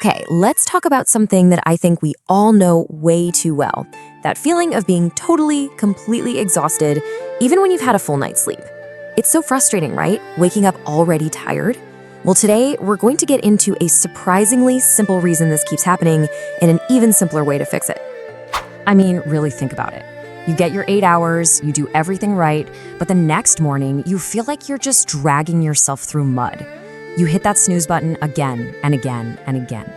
Okay, let's talk about something that I think we all know way too well. That feeling of being totally, completely exhausted, even when you've had a full night's sleep. It's so frustrating, right? Waking up already tired. Well, today we're going to get into a surprisingly simple reason this keeps happening and an even simpler way to fix it. I mean, really think about it. You get your 8 hours, you do everything right, but the next morning you feel like you're just dragging yourself through mud. You hit that snooze button again and again and again.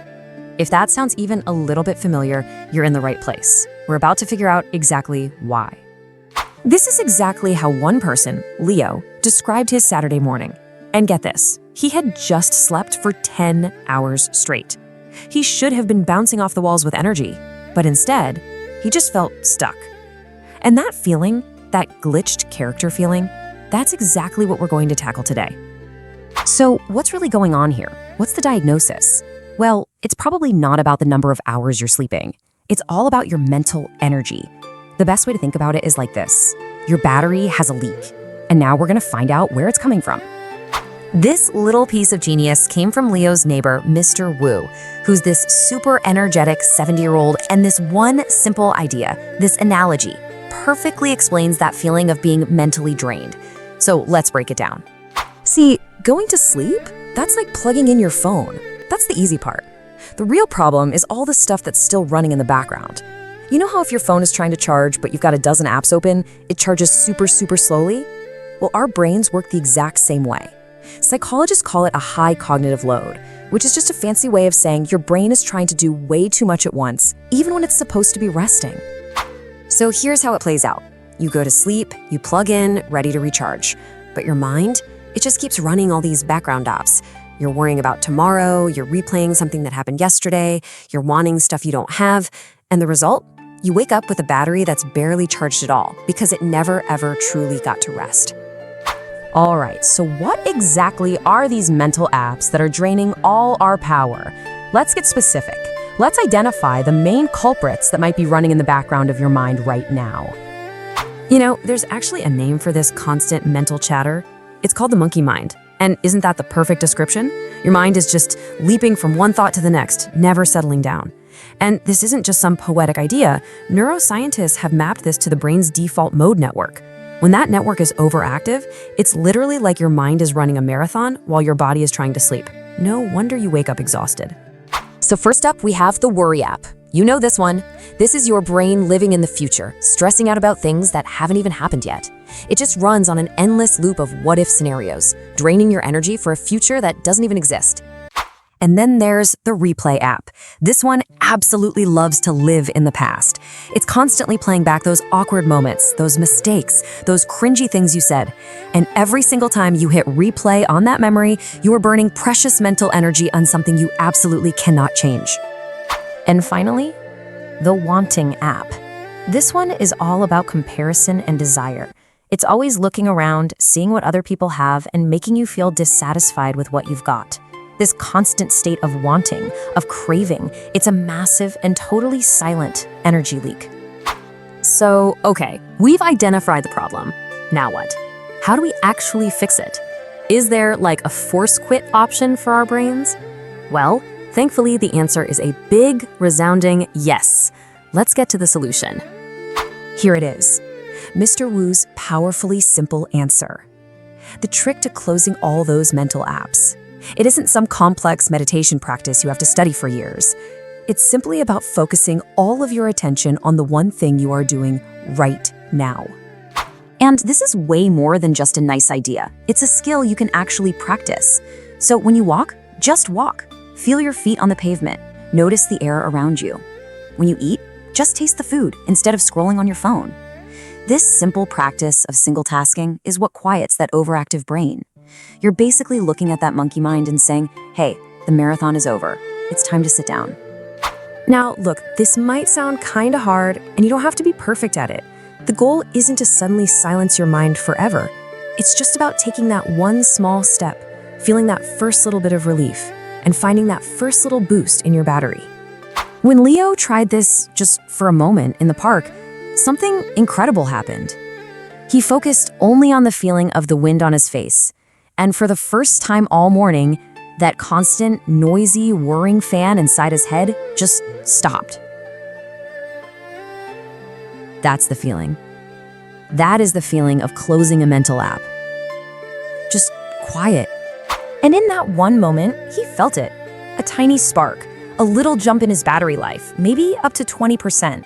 If that sounds even a little bit familiar, you're in the right place. We're about to figure out exactly why. This is exactly how one person, Leo, described his Saturday morning. And get this, he had just slept for 10 hours straight. He should have been bouncing off the walls with energy, but instead, he just felt stuck. And that feeling, that glitched character feeling, that's exactly what we're going to tackle today. So what's really going on here? What's the diagnosis? Well, it's probably not about the number of hours you're sleeping. It's all about your mental energy. The best way to think about it is like this. Your battery has a leak, and now we're going to find out where it's coming from. This little piece of genius came from Leo's neighbor, Mr. Wu, who's this super energetic 70-year-old, and this one simple idea, this analogy, perfectly explains that feeling of being mentally drained. So let's break it down. See, going to sleep, that's like plugging in your phone. That's the easy part. The real problem is all the stuff that's still running in the background. You know how if your phone is trying to charge, but you've got a dozen apps open, it charges super slowly? Well, our brains work the exact same way. Psychologists call it a high cognitive load, which is just a fancy way of saying your brain is trying to do way too much at once, even when it's supposed to be resting. So here's how it plays out. You go to sleep, you plug in, ready to recharge. But your mind, it just keeps running all these background apps. You're worrying about tomorrow, you're replaying something that happened yesterday, you're wanting stuff you don't have, and the result? You wake up with a battery that's barely charged at all because it never ever truly got to rest. All right, so what exactly are these mental apps that are draining all our power? Let's get specific. Let's identify the main culprits that might be running in the background of your mind right now. You know, there's actually a name for this constant mental chatter. It's called the monkey mind. And isn't that the perfect description? Your mind is just leaping from one thought to the next, never settling down. And this isn't just some poetic idea. Neuroscientists have mapped this to the brain's default mode network. When that network is overactive, it's literally like your mind is running a marathon while your body is trying to sleep. No wonder you wake up exhausted. So first up, we have the worry app. You know this one. This is your brain living in the future, stressing out about things that haven't even happened yet. It just runs on an endless loop of what-if scenarios, draining your energy for a future that doesn't even exist. And then there's the replay app. This one absolutely loves to live in the past. It's constantly playing back those awkward moments, those mistakes, those cringy things you said. And every single time you hit replay on that memory, you are burning precious mental energy on something you absolutely cannot change. And finally, the wanting app. This one is all about comparison and desire. It's always looking around, seeing what other people have, and making you feel dissatisfied with what you've got. This constant state of wanting, of craving, it's a massive and totally silent energy leak. So, okay, we've identified the problem. Now what? How do we actually fix it? Is there like a force quit option for our brains? Well, thankfully the answer is a big, resounding yes. Let's get to the solution. Here it is. Mr. Wu's powerfully simple answer. The trick to closing all those mental apps. It isn't some complex meditation practice you have to study for years. It's simply about focusing all of your attention on the one thing you are doing right now. And this is way more than just a nice idea. It's a skill you can actually practice. So when you walk, just walk. Feel your feet on the pavement. Notice the air around you. When you eat, just taste the food instead of scrolling on your phone. This simple practice of single tasking is what quiets that overactive brain. You're basically looking at that monkey mind and saying, hey, the marathon is over. It's time to sit down. Now, look, this might sound kind of hard, and you don't have to be perfect at it. The goal isn't to suddenly silence your mind forever. It's just about taking that one small step, feeling that first little bit of relief, and finding that first little boost in your battery. When Leo tried this just for a moment in the park, something incredible happened. He focused only on the feeling of the wind on his face, and for the first time all morning, That constant, noisy, whirring fan inside his head just stopped. That's the feeling. That is the feeling of closing a mental app. Just quiet. And in that one moment, he felt it. A tiny spark, a little jump in his battery life, maybe up to 20%.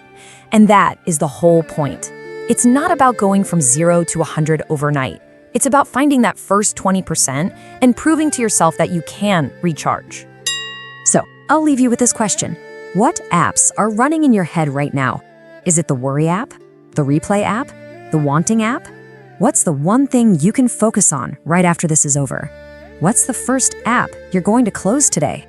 And that is the whole point. It's not about going from 0 to 100 overnight. It's about finding that first 20% and proving to yourself that you can recharge. So, I'll leave you with this question. What apps are running in your head right now? Is it the worry app? The replay app? The wanting app? What's the one thing you can focus on right after this is over? What's the first app you're going to close today?